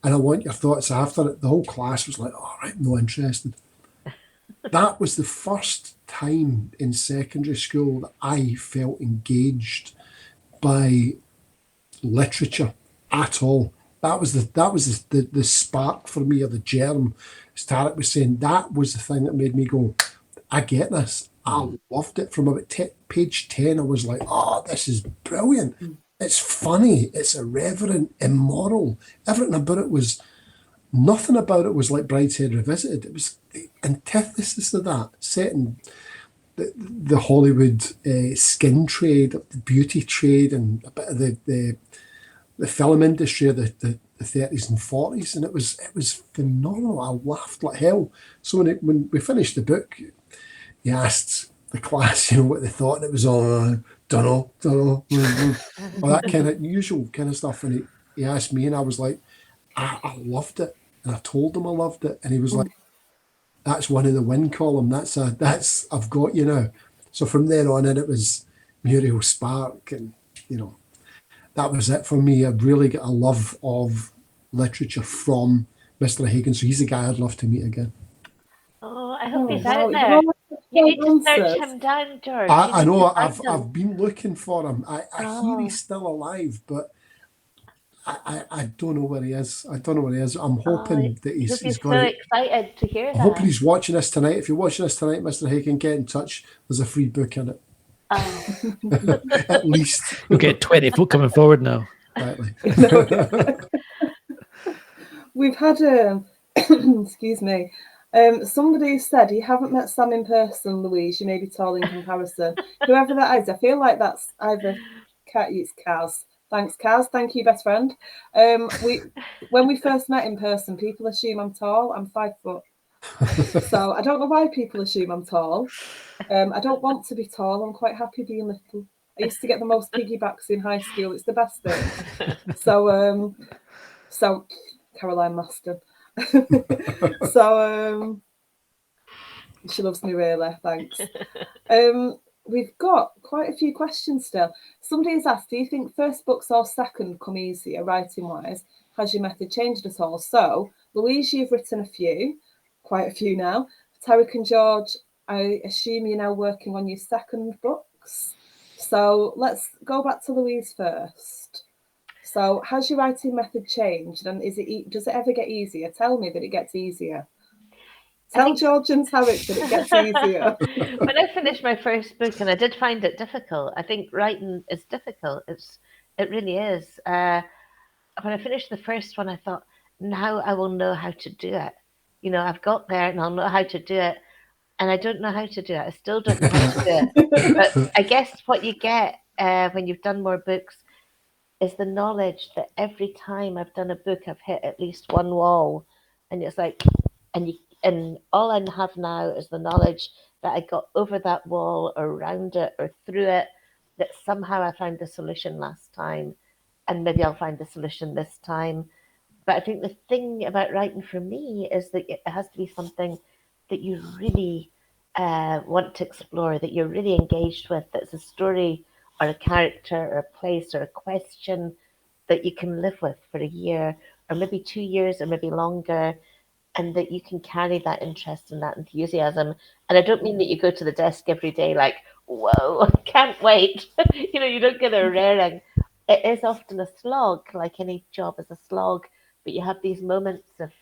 and I want your thoughts after it. The whole class was like, all right, not interested. That was the first time in secondary school that I felt engaged by literature at all. That was the spark for me, or the germ. As Tariq was saying, that was the thing that made me go, I get this. I loved it. From about page 10, I was like, oh, this is brilliant. It's funny. It's irreverent, immoral. Everything about it was, nothing about it was like Brideshead Revisited. It was the antithesis of that, set in the Hollywood skin trade, the beauty trade, and a bit of the film industry of the 30s and 40s, and it was phenomenal. I laughed like hell. So when we finished the book, he asked the class, what they thought, and it was all, don't know, all that kind of usual kind of stuff. And he asked me, and I was like, I loved it, and I told him I loved it, and he was like, that's one in the win column. That's I've got you now. So from then on in, it was Muriel Spark, and that was it for me. I really got a love of literature from Mr. Hagen. So he's a guy I'd love to meet again. Oh, I hope he's wow. out there. You need to search him down, George. I know. I've been looking for him. I hear he's still alive, but I don't know where he is. I'm hoping that he's so excited to hear that. I'm hoping he's watching us tonight. If you're watching us tonight, Mr. Hagen, get in touch. There's a free book in it. At least. You'll get 20 folk coming forward now. Exactly. We've had excuse me. Somebody said you haven't met Sam in person, Louise. You may be tall in comparison. Whoever that is, I feel like that's either it's Kaz. Thanks, Kaz. Thank you, best friend. When we first met in person, people assume I'm tall. I'm 5 foot. So I don't know why people assume I'm tall. I don't want to be tall. I'm quite happy being little. I used to get the most piggybacks in high school. It's the best thing. So Caroline Maston. So she loves me really. Thanks. We've got quite a few questions still. Somebody has asked, do you think first books or second come easier writing-wise? Has your method changed at all? So, Louise, you've written quite a few now. Tariq and George, I assume you're now working on your second books. So let's go back to Louise first. So has your writing method changed, and does it ever get easier? Tell me that it gets easier. Tell George and Tariq that it gets easier. When I finished my first book, and I did find it difficult, I think writing is difficult. It really is. When I finished the first one, I thought, now I will know how to do it. I've got there and I'll know how to do it. And I don't know how to do it. I still don't know how to do it. But I guess what you get when you've done more books is the knowledge that every time I've done a book, I've hit at least one wall. And it's like, and all I have now is the knowledge that I got over that wall or around it or through it, that somehow I found the solution last time. And maybe I'll find the solution this time. But I think the thing about writing for me is that it has to be something that you really want to explore, that you're really engaged with, that's a story or a character or a place or a question that you can live with for a year or maybe 2 years or maybe longer, and that you can carry that interest and that enthusiasm. And I don't mean that you go to the desk every day like, whoa, I can't wait. You don't get a raring. It is often a slog, like any job is a slog, but you have these moments of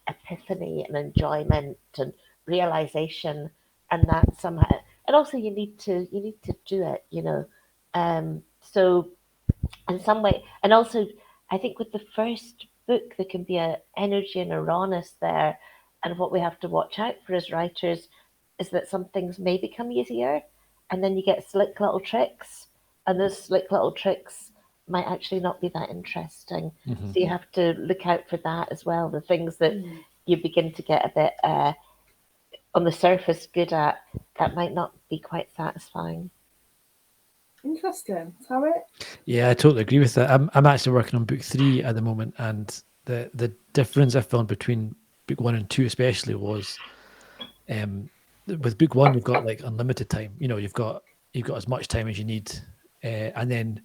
epiphany and enjoyment and realization, and that somehow, and also you need to do it, So in some way, and also I think with the first book there can be a energy and a rawness there, and what we have to watch out for as writers is that some things may become easier, and then you get slick little tricks, and those slick little tricks might actually not be that interesting. So you have to look out for that as well, the things that you begin to get a bit on the surface good at that might not be quite satisfying. Interesting. Tariq? Yeah, I totally agree with that. I'm actually working on book 3 at the moment, and the difference I found between book 1 and 2 especially was with book 1 we've got like unlimited time. You've got as much time as you need, and then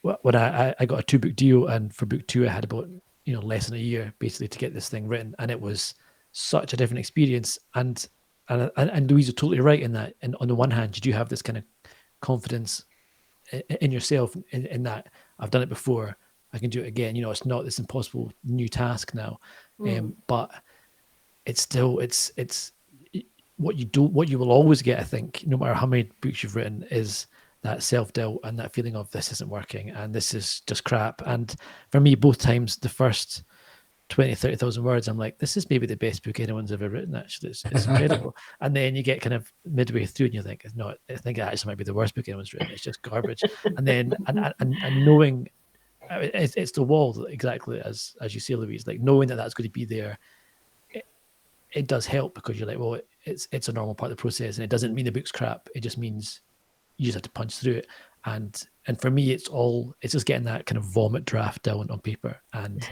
when I got a 2-book deal, and for book 2 I had about less than a year basically to get this thing written, and it was such a different experience. And Louise is totally right in that. And on the one hand, you do have this kind of confidence in yourself, in that I've done it before, I can do it again. It's not this impossible new task now, but it's still it's what you will always get, I think, no matter how many books you've written, is that self-doubt and that feeling of this isn't working and this is just crap. And for me, both times, the first 20,000-30,000 words, I'm like, this is maybe the best book anyone's ever written. Actually, it's incredible. And then you get kind of midway through and you think, no, I think it actually might be the worst book anyone's written. It's just garbage. And then and knowing it's the wall, exactly as you say, Louise, like knowing that that's going to be there, it does help, because you're like, well, it's a normal part of the process, and it doesn't mean the book's crap. It just means you just have to punch through it. And for me, it's just getting that kind of vomit draft down on paper, and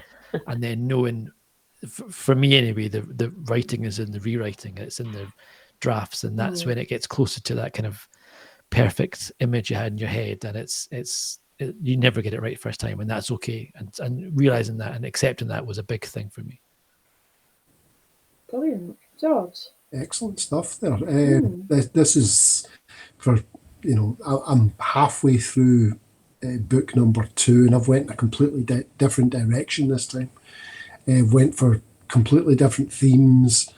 then knowing, for me anyway, the writing is in the rewriting, it's in the drafts, and that's when it gets closer to that kind of perfect image you had in your head. And you never get it right first time, and that's okay. And realizing that and accepting that was a big thing for me. Brilliant. George? Excellent stuff there. This is for, I'm halfway through book number 2, and I've went in a completely different direction this time. Went for completely different themes,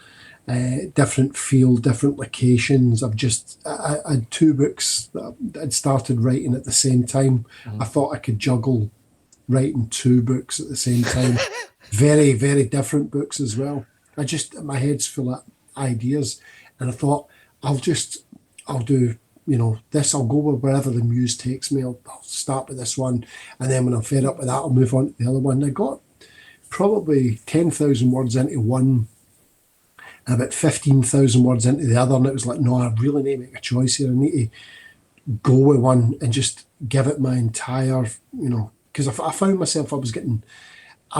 different feel, different locations. I had 2 books that I'd started writing at the same time. I thought I could juggle writing 2 books at the same time. Very, very different books as well. My head's full of ideas, and I thought I'll do this. I'll go wherever the muse takes me. I'll start with this one, and then when I'm fed up with that, I'll move on to the other one. I got probably 10,000 words into one and about 15,000 words into the other, and it was like, no, I really need to make a choice here. I need to go with one and just give it my entire, because I found myself, I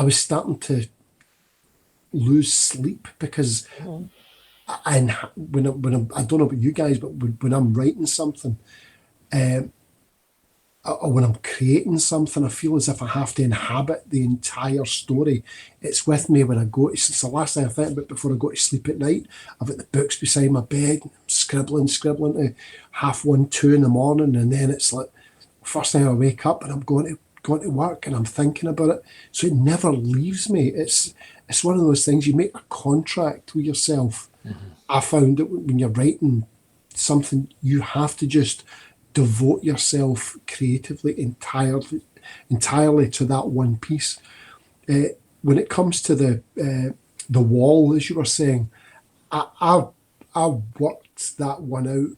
was starting to lose sleep, because and when I don't know about you guys, but when I'm writing something, or when I'm creating something, I feel as if I have to inhabit the entire story. It's with me when I go. It's the last thing I think about before I go to sleep at night. I've got the books beside my bed, scribbling to 1:30, 2 in the morning, and then it's like first thing I wake up and I'm going to work and I'm thinking about it. So it never leaves me. It's one of those things, you make a contract with yourself. I found that when you're writing something, you have to just devote yourself creatively entirely to that one piece. When it comes to the wall, as you were saying, I worked that one out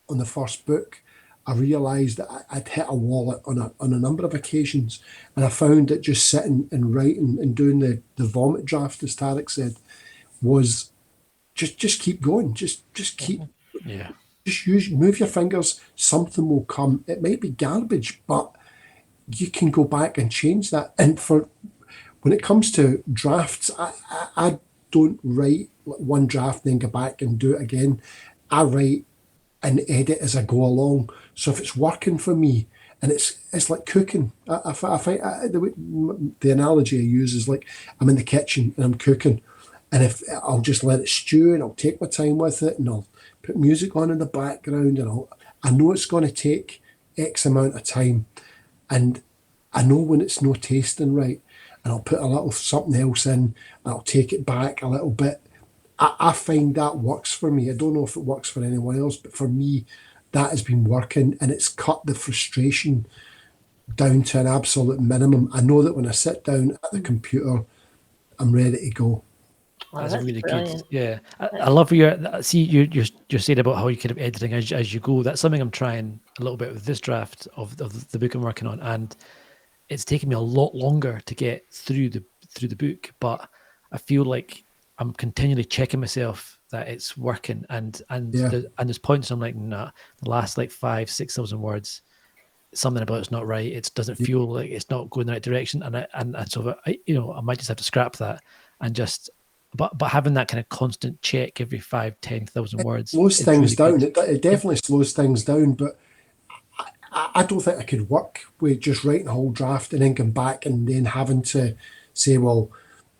on the first book. I realised that I'd hit a wall on a number of occasions, and I found that just sitting and writing and doing the vomit draft, as Tariq said, was just keep going, just keep, just move your fingers. Something will come. It might be garbage, but you can go back and change that. And when it comes to drafts, I don't write one draft and then go back and do it again. I write and edit as I go along. So if it's working for me, and it's like cooking. I find the analogy I use is like I'm in the kitchen and I'm cooking, and if I'll just let it stew and I'll take my time with it and I'll put music on in the background, and I know it's going to take X amount of time, and I know when it's no tasting right, and I'll put a little something else in, and I'll take it back a little bit. I find that works for me. I don't know if it works for anyone else, but for me, that has been working, and it's cut the frustration down to an absolute minimum. I know that when I sit down at the computer, I'm ready to go. Well, That's really brilliant. good. Yeah, I love you're saying about how you kind of editing as you go. That's something I'm trying a little bit with this draft of the book I'm working on, and it's taken me a lot longer to get through the book. But I feel like I'm continually checking myself that it's working, and Yeah. there's points I'm like, nah, the last like 5,000-6,000 words, something about it's not right. It doesn't feel like it's not going the right direction, and so I might just have to scrap that and just. But having that kind of constant check every 5,000-10,000 words Slows is things really down. good. It definitely slows things down, but I don't think I could work with just writing a whole draft and then come back and then having to say, well,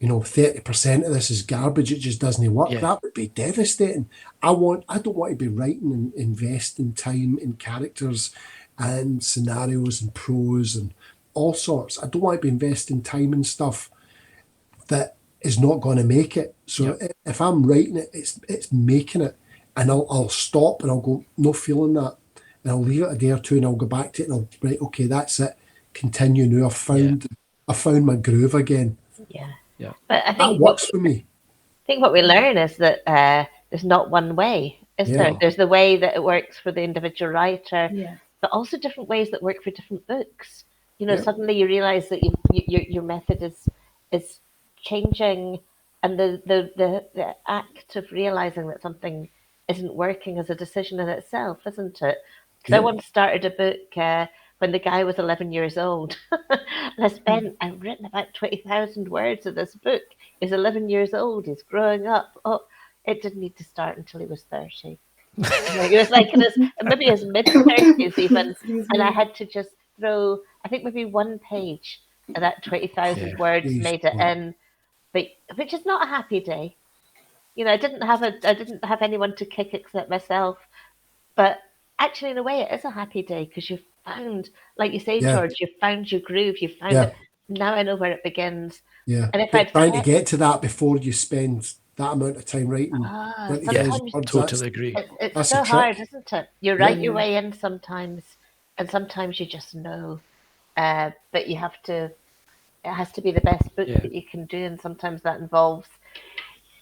30% of this is garbage. It just doesn't work. Yeah. That would be devastating. I don't want to be writing and investing time in characters and scenarios and prose and all sorts. I don't want to be investing time in stuff that is not going to make it. So if I'm writing it, it's making it, and I'll stop and I'll go, no feeling that, and I'll leave it a day or two and I'll go back to it and I'll right, okay, that's it. Continue now. I found my groove again. Yeah. Yeah. But I That think works for me. I think what we learn is that there's not one way, is there? There's the way that it works for the individual writer, but also different ways that work for different books. Suddenly you realize that your method is changing, and the act of realizing that something isn't working is a decision in itself, isn't it? Because I once started a book when the guy was 11 years old, and I've written about 20,000 words of this book. He's 11 years old. He's growing up. Oh, it didn't need to start until he was 30. It was like maybe his mid-30s even, and I had to just throw, I think maybe one page of that 20,000 words made it in, but which is not a happy day. I didn't have anyone to kick except myself, but actually in a way it is a happy day because you've found, like you say, George, you've found your groove, you've found it. Now I know where it begins. Yeah, and if I'd trying to get to that before you spend that amount of time writing. Totally agree. It's so hard, isn't it? You write your way in sometimes, and sometimes you just know, but you have to. It has to be the best book that you can do, and sometimes that involves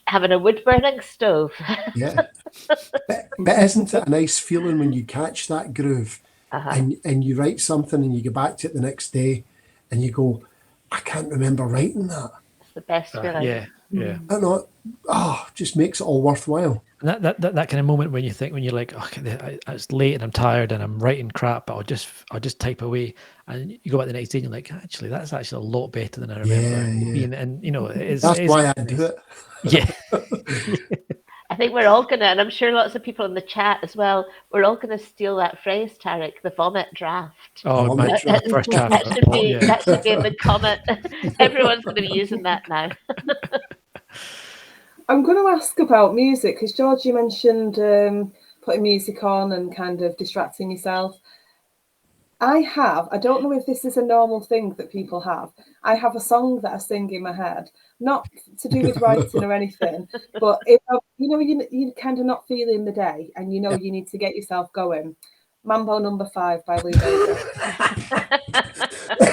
having a wood-burning stove. But isn't it a nice feeling when you catch that groove and you write something and you go back to it the next day and you go, I can't remember writing that. It's the best feeling. Yeah. I know. Just makes it all worthwhile. And that kind of moment when you're like, okay, it's late and I'm tired and I'm writing crap, but I'll just type away, and you go back the next day and you're like, actually, that's actually a lot better than I remember being. And that's why I do it. Yeah. I think we're all gonna, and I'm sure lots of people in the chat as well, we're all gonna steal that phrase, Tariq, the vomit draft. Oh, my first draft. That should be in the comment. Everyone's gonna be using that now. I'm going to ask about music because George, you mentioned putting music on and kind of distracting yourself. I don't know if this is a normal thing that people have. I have a song that I sing in my head, not to do with writing or anything, but if you're kind of not feeling the day and you need to get yourself going. Mambo Number 5 by Louise.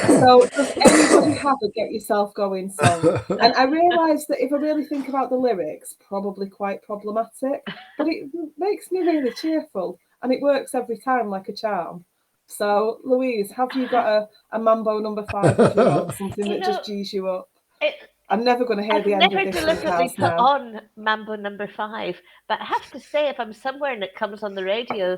So does anybody have a get yourself going song? And I realised that if I really think about the lyrics, probably quite problematic, but it makes me really cheerful and it works every time like a charm. So Louise, have you got a Mambo Number 5 of your own, something that just G's you up? I'm never going to hear the end of this. I've never deliberately put on Mambo Number 5, but I have to say, if I'm somewhere and it comes on the radio,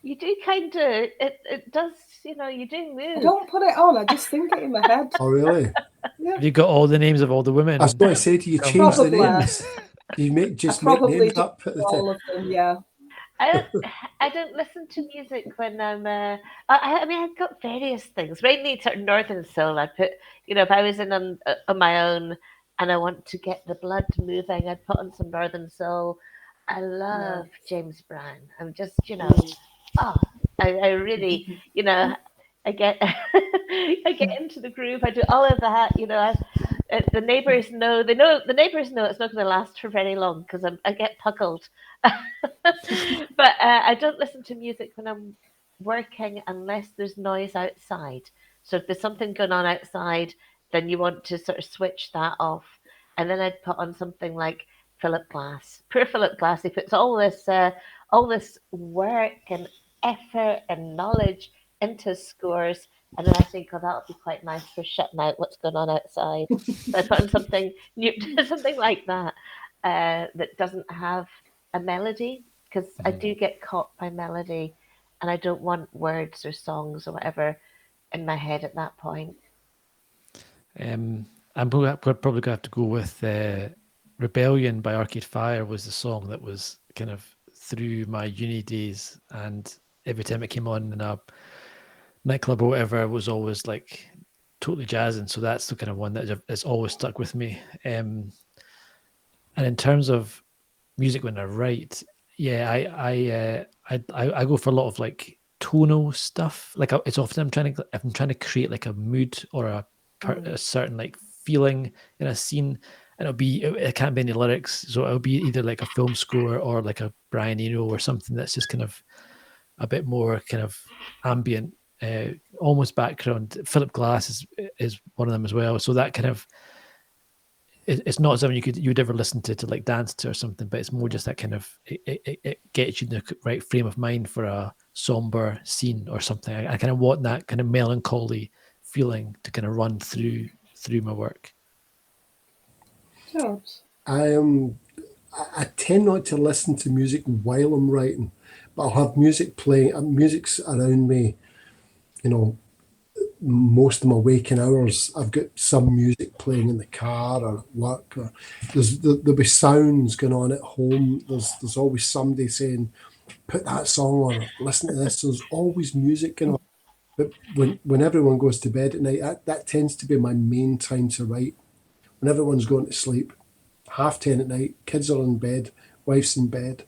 you do kind of, it does, you do move. I don't put it on, I just think it in my head. Oh, really? Yeah. Have you got all the names of all the women? I was going to say to you, change the names. You make names up at the all of them, yeah. I don't listen to music when I'm. I mean, I've got various things. Mainly sort of Northern Soul. I put, if I was in on my own and I want to get the blood moving, I'd put on some Northern Soul. I love James Brown. I'm just, I really, I get, I get into the groove. I do all of that. The neighbors know. The neighbors know it's not going to last for very long because I get puckled. But I don't listen to music when I'm working unless there's noise outside. So if there's something going on outside, then you want to sort of switch that off. And then I'd put on something like Philip Glass. Poor Philip Glass, he puts all this work and effort and knowledge into scores. And then I think, oh, that'll be quite nice for shutting out what's going on outside. So I put on something new, something like that that doesn't have a melody, because I do get caught by melody, and I don't want words or songs or whatever in my head at that point. I'm probably going to have to go with Rebellion by Arcade Fire was the song that was kind of through my uni days, and every time it came on in a nightclub or whatever, it was always like totally jazzing. So that's the kind of one that has always stuck with me. And in terms of music when I write, yeah, I go for a lot of like tonal stuff. Like it's often if I'm trying to create like a mood or a certain like feeling in a scene, and it can't be any lyrics, so it'll be either like a film score or like a Brian Eno or something that's just kind of a bit more kind of ambient, almost background. Philip Glass is one of them as well. So that kind of, it's not something you'd ever listen to like dance to or something, but it's more just that kind of, it gets you in the right frame of mind for a somber scene or something. I kind of want that kind of melancholy feeling to kind of run through my work. George? I tend not to listen to music while I'm writing, but I'll have music playing. Music's around me, most of my waking hours. I've got some music playing in the car or at work, or there'll be sounds going on at home. There's always somebody saying, "Put that song on," or "Listen to this." There's always music going on. But when everyone goes to bed at night, that tends to be my main time to write. When everyone's going to sleep, 10:30 at night, kids are in bed, wife's in bed.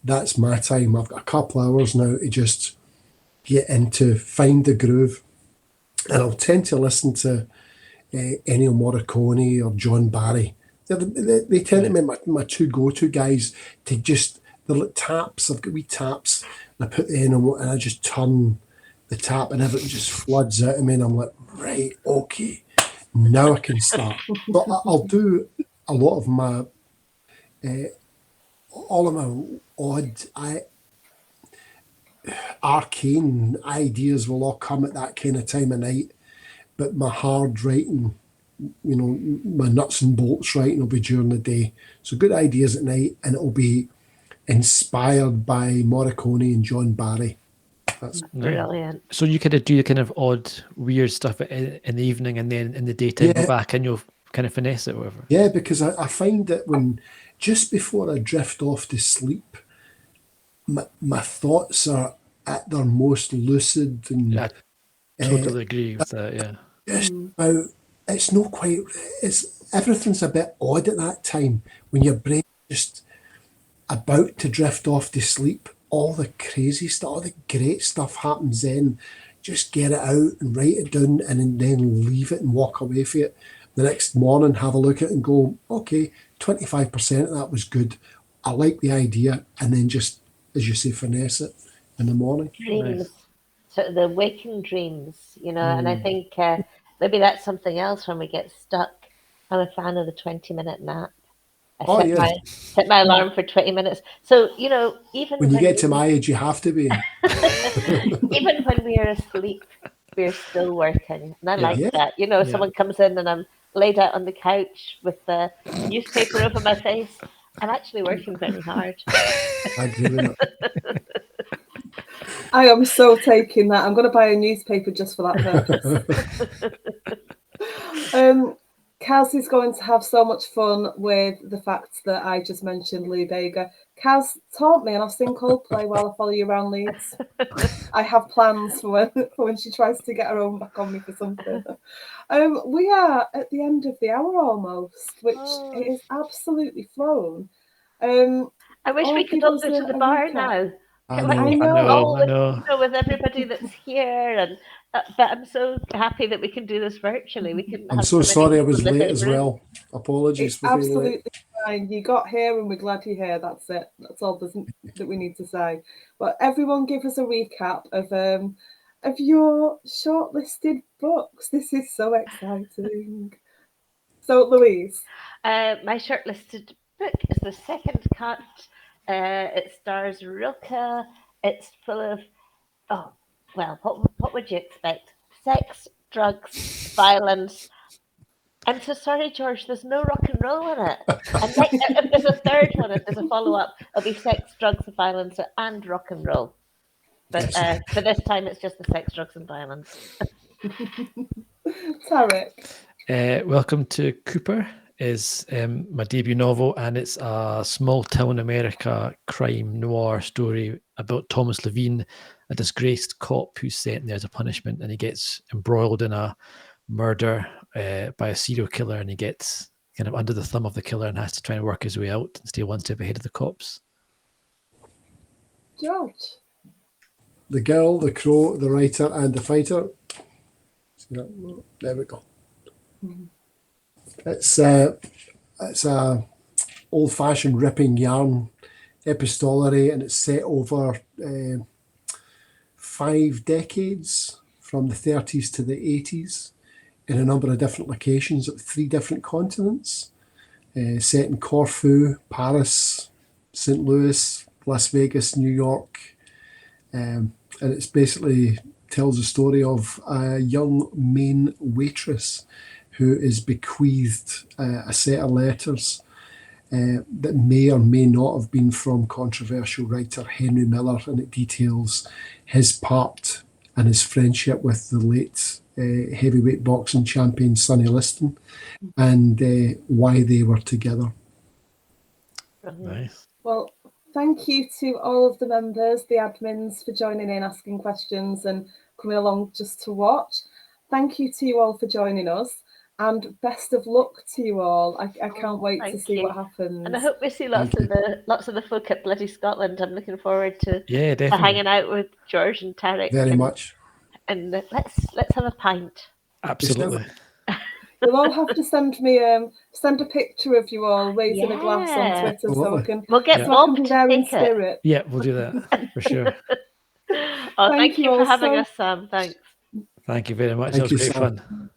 That's my time. I've got a couple hours now to just get into, find the groove. And I'll tend to listen to Ennio Morricone or John Barry. They tend to be my two go-to guys to just, they're like taps. I've got wee taps, and I put the Ennio and I just turn the tap and everything just floods out of me, and I'm like, right, okay, now I can start. But I'll do a lot of my, all of my odd, arcane ideas will all come at that kind of time of night. But my hard writing, my nuts and bolts writing will be during the day. So good ideas at night, and it'll be inspired by Morricone and John Barry. That's brilliant. So you kind of do the kind of odd, weird stuff in the evening, and then in the daytime go back and you'll kind of finesse it or whatever. Yeah, because I find that when just before I drift off to sleep, my thoughts are at their most lucid, and I totally agree with that. Yeah, just about, it's not quite. Everything's a bit odd at that time when your brain just about to drift off to sleep. All the crazy stuff, all the great stuff happens then. Just get it out and write it down, and then leave it and walk away from it. The next morning, have a look at it and go, okay, 25% of that was good. I like the idea, and then just, as you say, finesse it in the morning. Dreams, so the waking dreams, and I think maybe that's something else when we get stuck. I'm a fan of the 20-minute nap. I set my alarm for 20 minutes. So, even when you get to my age, you have to be. Even when we are asleep, we're still working. And I like that. Someone comes in and I'm laid out on the couch with the newspaper over my face. I'm actually working very hard. I agree with that. I am so taking that. I'm going to buy a newspaper just for that purpose. Kaz is going to have so much fun with the fact that I just mentioned Lou Bega. Kaz taught me, and I'll sing Coldplay while I follow you around Leeds. I have plans for when she tries to get her own back on me for something. We are at the end of the hour almost, which it is absolutely flown. I I wish Oh, we could give all us go to a the bar recap. now. I Like, know. I know. all I with, know. with everybody that's here, and but I'm so happy that we can do this virtually. We couldn't I'm have so so many sorry I people was in the late same as room. well. Apologies It's for being late. absolutely fine. You got here and we're glad you're here. That's it. That's all that we need to say. But everyone give us a recap of your shortlisted books. This is so exciting. So, Louise. My shortlisted book is The Second Cut. It stars Rilke. It's full of, oh, well, what would you expect? Sex, drugs, violence. I'm so sorry, George, there's no rock and roll in it. And if there's a third one, if there's a follow-up, it'll be sex, drugs, violence, and rock and roll. But for this time, it's just the sex, drugs, and violence. Tariq. Welcome to Cooper is my debut novel, and it's a small town America crime noir story about Thomas Levine, a disgraced cop who's sent there as a punishment, and he gets embroiled in a murder by a serial killer, and he gets kind of under the thumb of the killer and has to try and work his way out and stay one step ahead of the cops. George. The Girl, the Crow, the Writer, and the Fighter. See that? There we go. It's a old-fashioned ripping yarn epistolary, and it's set over 5 decades from the 30s to the 80s in a number of different locations at 3 different continents, set in Corfu, Paris, St. Louis, Las Vegas, New York, and it's basically tells a story of a young Maine waitress who is bequeathed a set of letters that may or may not have been from controversial writer Henry Miller, and it details his part and his friendship with the late heavyweight boxing champion Sonny Liston, and why they were together. Nice. Well, thank you to all of the members, the admins, for joining in, asking questions and coming along just to watch. Thank you to you all for joining us, and best of luck to you all. I can't wait to see what happens. And I hope we see lots of the folk at Bloody Scotland. I'm looking forward to definitely hanging out with George and Tariq. Very much. And let's have a pint. Absolutely. You'll all have to send me send a picture of you all raising a glass on Twitter so I can. We'll get so I Bob can be to there in take it. spirit. Yeah, we'll do that for sure. Thank you all for having so- us, Sam. Thanks. Thank you very much. Thank That was you, great Sam. fun.